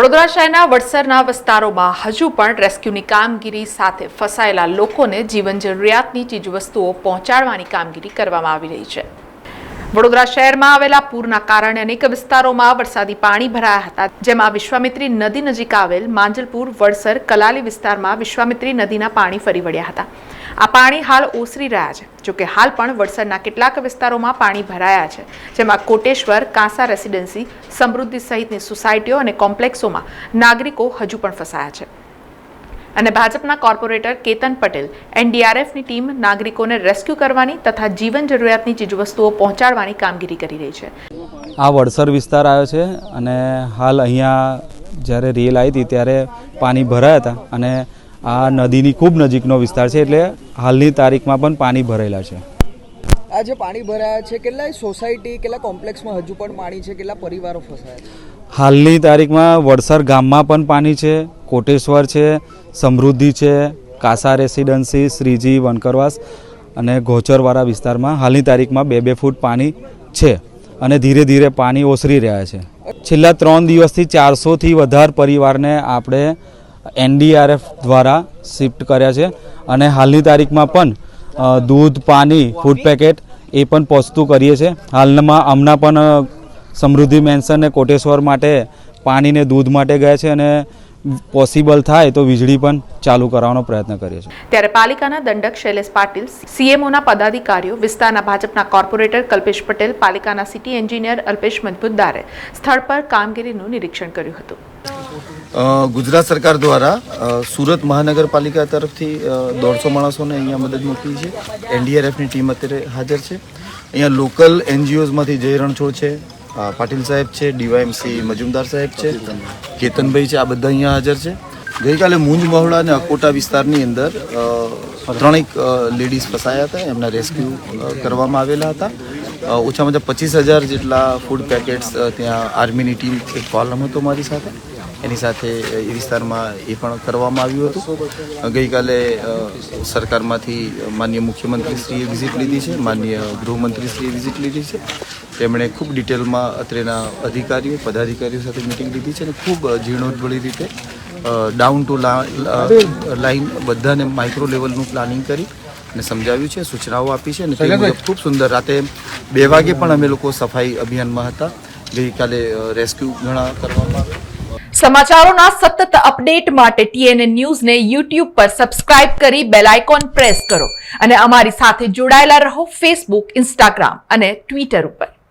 વડોદરા શહેરના વડસરના વિસ્તારોમાં હજુ પણ રેસ્ક્યુની કામગીરી સાથે ફસાયેલા લોકોને જીવન જરૂરિયાતની ચીજવસ્તુઓ પહોંચાડવાની કામગીરી કરવામાં આવી રહી છે। વડોદરા શહેરમાં આવેલા પૂરના કારણે અનેક વિસ્તારોમાં વરસાદી પાણી ભરાયા હતા, જેમાં વિશ્વામિત્રી નદી નજીક આવેલ માંજલપુર, વડસર, કલાલી વિસ્તારમાં વિશ્વામિત્રી નદીના પાણી ફરી વળ્યા હતા। આ પાણી હાલ ઓસરી રહ્યા છે। જોકે હાલ પણ વડસરના કેટલાક વિસ્તારોમાં પાણી ભરાયા છે, જેમાં કોટેશ્વર, કાંસા રેસિડેન્સી, સમૃદ્ધિ સહિતની સોસાયટીઓ અને કોમ્પ્લેક્સોમાં નાગરિકો હજુ પણ ફસાયા છે અને ભાજપના કોર્પોરેટર કેતન પટેલ, એનડીઆરએફની ટીમ નાગરિકોને રેસ્ક્યુ કરવાની તથા જીવન જરૂરિયાતની ચીજવસ્તુઓ પહોંચાડવાની કામગીરી કરી રહી છે। આ વડસર વિસ્તાર આવ્યો છે અને હાલ અહીંયા જ્યારે રેલ આવી હતી ત્યારે પાણી ભરાયા હતા અને આ નદીની ખૂબ નજીકનો વિસ્તાર છે, એટલે હાલની તારીખમાં પણ પાણી ભરેલા છે। આ જે પાણી ભરાયા છે, કેટલા સોસાયટી, કેટલા કોમ્પ્લેક્સમાં હજુ પણ પાણી છે, કેટલા પરિવારો ફસાયા છે? હાલની તારીખમાં વડસર ગામમાં પણ પાણી છે, કોટેશ્વર છે, સમૃદ્ધિ છે, કાંસા રેસિડન્સી, શ્રીજી, વનકરવાસ અને ગોચરવાળા વિસ્તારમાં હાલની તારીખમાં 2-2 ફૂટ પાણી છે અને ધીરે ધીરે પાણી ઓસરી રહ્યા છે। છેલ્લા 3 દિવસથી 400થી વધારે પરિવારને આપણે એનડીઆરએફ દ્વારા શિફ્ટ કર્યા છે અને હાલની તારીખમાં પણ દૂધ, પાણી, ફૂડ પેકેટ એ પણ પહોંચતું કરીએ છીએ। હાલમાં હમણાં પણ સમૃદ્ધિ મેન્શન અને કોટેશ્વર માટે પાણી ને દૂધ માટે ગયા છે અને પોસિબલ થાય તો વીજળી પણ ચાલુ કરવાનો પ્રયત્ન કરીએ છીએ। ત્યારે પાલિકાના દંડક શૈલેષ પાટીલ, સીએમઓના પદાધિકારીઓ, વિસ્તારના ભાજપના કોર્પોરેટર કલ્પેશ પટેલ, પાલિકાના સિટી એન્જિનિયર અલ્પેશ મજમુદારે સ્થળ પર કામગીરીનું નિરીક્ષણ કર્યું હતું। ગુજરાત સરકાર દ્વારા સુરત મહાનગરપાલિકા તરફથી 150 માણસોને અહીંયા મદદ મોકલી છે। એનડીઆરએફની ટીમ અત્યારે હાજર છે। અહીંયા લોકલ એનજીઓઝમાંથી જય રણછોડ છે, પાટીલ સાહેબ છે, ડીવાયએમસી મજુમદાર સાહેબ છે, કેતનભાઈ છે, આ બધા અહીંયા હાજર છે। ગઈકાલે મુંજ મહોડા અને અકોટા વિસ્તારની અંદર 3 લેડીઝ ફસાયા હતા, એમના રેસ્ક્યુ કરવામાં આવેલા હતા। ઓછામાં ઓછા 25,000 જેટલા ફૂડ પેકેટ્સ ત્યાં આર્મીની ટીમ એક કોલમ હતો મારી સાથે, એની સાથે એ વિસ્તારમાં એ પણ કરવામાં આવ્યું હતું। ગઈકાલે સરકારમાંથી માનનીય મુખ્યમંત્રીશ્રીએ વિઝિટ લીધી છે, માનનીય ગૃહમંત્રીશ્રીએ વિઝિટ લીધી છે। તેમણે ખૂબ ડિટેલમાં અત્રેના અધિકારીઓ, પદાધિકારીઓ સાથે મિટિંગ લીધી છે અને ખૂબ ઝીણવટભરી રીતે ડાઉન ટુ લાઇન બધાને માઇક્રો લેવલનું પ્લાનિંગ કરી અને સમજાવ્યું છે, સૂચનાઓ આપી છે અને તે મુજબ ખૂબ સુંદર રાતે 2 વાગે પણ અમે લોકો સફાઈ અભિયાનમાં હતા। ગઈકાલે રેસ્ક્યુ ઘણા કરવામાં આવ્યા। સમાચારોના સતત અપડેટ માટે TNN ન્યૂઝને YouTube પર સબસ્ક્રાઇબ કરી બેલ આઇકોન પ્રેસ કરો અને અમારી સાથે જોડાયેલા રહો Facebook, Instagram અને Twitter ઉપર।